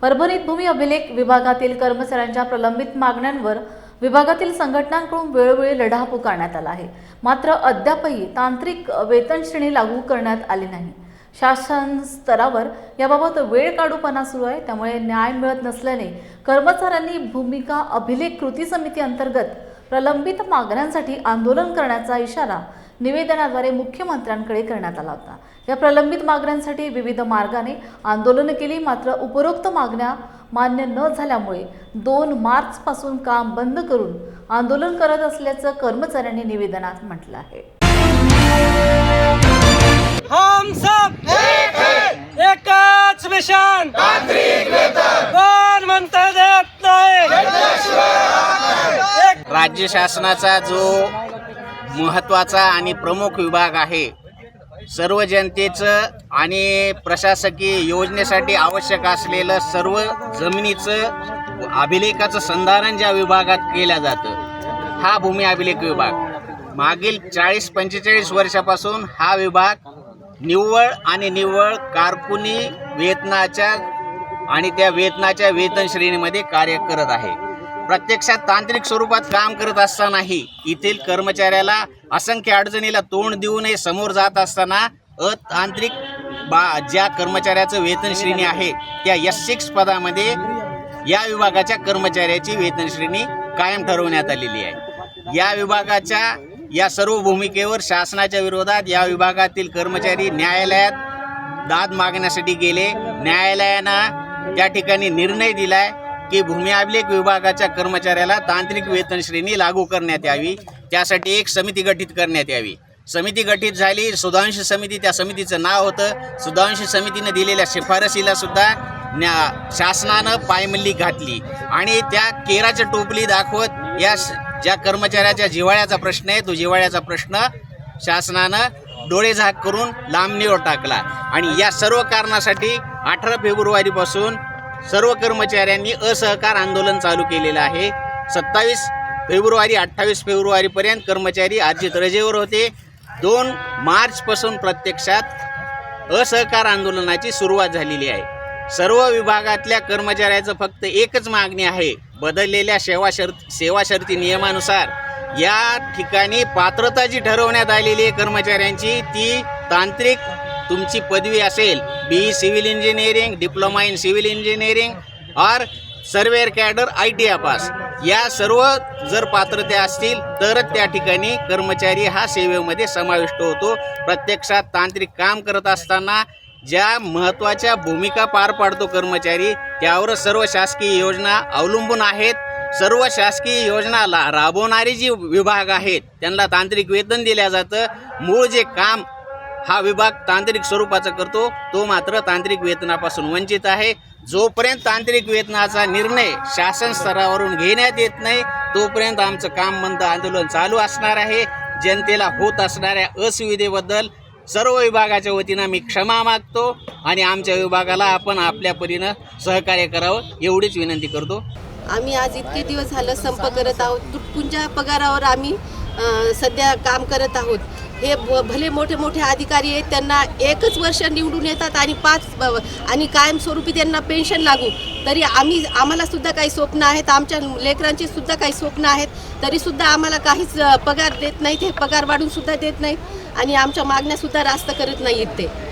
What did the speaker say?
परभणीत भूमी अभिलेख विभागातील कर्मचाऱ्यांच्या प्रलंबित मागण्यांवर विभागातील संघटनांकडून वेळोवेळी लढा पुकारण्यात आला आहे। मात्र अद्यापही तांत्रिक वेतन श्रेणी लागू करण्यात आली नाही। शासन स्तरावर याबाबत वेळकाढूपणा सुरू आहे, त्यामुळे न्याय मिळत नसल्याने कर्मचाऱ्यांनी भूमिका अभिलेख कृती समिती अंतर्गत प्रलंबित मागण्यांसाठी आंदोलन करण्याचा इशारा निवेदनाद्वारे मुख्यमंत्र्यांकडे करण्यात आला होता। या प्रलंबित मागण्यांसाठी विविध मार्गाने आंदोलन केली, मात्र उपरोक्त मागण्या मान्य न झाल्यामुळे 2 मार्च पासून काम बंद करून आंदोलन करत असल्याचं कर्मचाऱ्यांनी निवेदनात म्हटलं आहे। हम सब एकच मिशन, कोण म्हणता देत नाही। राज्य शासनाचा जो महत्त्वाचा आणि प्रमुख विभाग आहे, सर्व जनतेचं आणि प्रशासकीय योजनेसाठी आवश्यक असलेलं सर्व जमिनीचं अभिलेखाचं संधारण ज्या विभागात केलं जातं, हा भूमी अभिलेख विभाग मागील 40-45 वर्षापासून हा विभाग निव्वळ कारकुनी वेतनाच्या आणि त्या वेतनाच्या वेतन श्रेणीमध्ये कार्य करत आहे। प्रत्यक्षात तांत्रिक स्वरूपात काम करत असतानाही येथील कर्मचाऱ्याला असंख्य अडचणीला तोंड देऊनही समोर जात असताना अतांत्रिक ज्या कर्मचाऱ्याचं वेतन श्रेणी आहे त्या S6 पदामध्ये या विभागाच्या कर्मचाऱ्याची वेतन श्रेणी कायम ठरवण्यात आलेली आहे। या विभागाच्या या सर्व भूमिकेवर शासनाच्या विरोधात या विभागातील कर्मचारी न्यायालयात दाद मागण्यासाठी गेले। न्यायालयानं त्या ठिकाणी निर्णय दिलाय की भूमी अभिलेख विभागाच्या कर्मचाऱ्याला तांत्रिक वेतन श्रेणी लागू करण्यात यावी, त्यासाठी एक समिती गठीत करण्यात यावी। समिती गठीत झाली, सुधांश समिती, त्या समितीचं नाव होतं। सुधांश समितीने दिलेल्या शिफारसीला सुद्धा शासनानं पायमल्ली घातली आणि त्या केराच्या टोपली दाखवत या ज्या कर्मचाऱ्याच्या जिव्हाळ्याचा प्रश्न आहे तो जिव्हाळ्याचा प्रश्न शासनानं डोळेझाक करून लांबणीवर टाकला। आणि या सर्व कारणासाठी 18 फेब्रुवारीपासून सर्व कर्मचाऱ्यांनी असहकार आंदोलन चालू केलेलं आहे। 27 फेब्रुवारी 28 फेब्रुवारीपर्यंत कर्मचारी अर्जित रजेवर होते। 2 मार्चपासून प्रत्यक्षात असहकार आंदोलनाची सुरुवात झालेली आहे। सर्व विभागातल्या कर्मचाऱ्याचं फक्त एकच मागणी आहे, बदललेल्या सेवा शर्ती नियमानुसार या ठिकाणी पात्रता जी ठरवण्यात आलेली आहे कर्मचाऱ्यांची, ती तांत्रिक तुमची पदवी असेल BE civil engineering, diploma in civil engineering और सर्वेअर कॅडर ITI पास, या सर्व जर पात्रता असतील तरच त्या ठिकाणी कर्मचारी हा सेवेमध्ये समाविष्ट होतो। प्रत्यक्षात तांत्रिक काम करत असताना ज्या महत्त्वाच्या भूमिका पार पाडतो कर्मचारी, त्यावर सर्व शासकीय योजना अवलंबून आहेत। सर्व शासकीय योजना राबवणारे जी विभाग आहेत त्यांना तांत्रिक वेतन दिले जातं। मूळ जे काम हा विभाग तांत्रिक स्वरूपाचा करतो तो मात्र तांत्रिक वेतनापासून वंचित आहे। जोपर्यंत तांत्रिक वेतनाचा निर्णय शासन स्तरावरून घेण्यात येत नाही तोपर्यंत आमचं काम बंद आंदोलन चालू असणार आहे। जनतेला होत असणाऱ्या असुविधेबद्दल सर्व विभागाच्या वतीनं मी क्षमा मागतो आणि आमच्या विभागाला आपण आपल्या परीनं सहकार्य करावं एवढीच विनंती करतो। आम्ही आज इतके दिवस झालं संप करत आहोत। तुटपुंजा पगारावर आम्ही सध्या काम करत आहोत। हे भले मोठे मोठे अधिकारी आहेत, त्यांना 1 वर्ष निवडून येतात आणि 5 आणि कायमस्वरूपी त्यांना पेन्शन लागू, तरी आम्हाला सुद्धा काही स्वप्न आहेत, आमच्या लेकरांची सुद्धा काही स्वप्न आहेत, तरीसुद्धा आम्हाला काहीच पगार देत नाहीत। हे पगार वाढून सुद्धा देत नाहीत आणि आमच्या मागण्या सुद्धा रास्त करत नाहीत ते।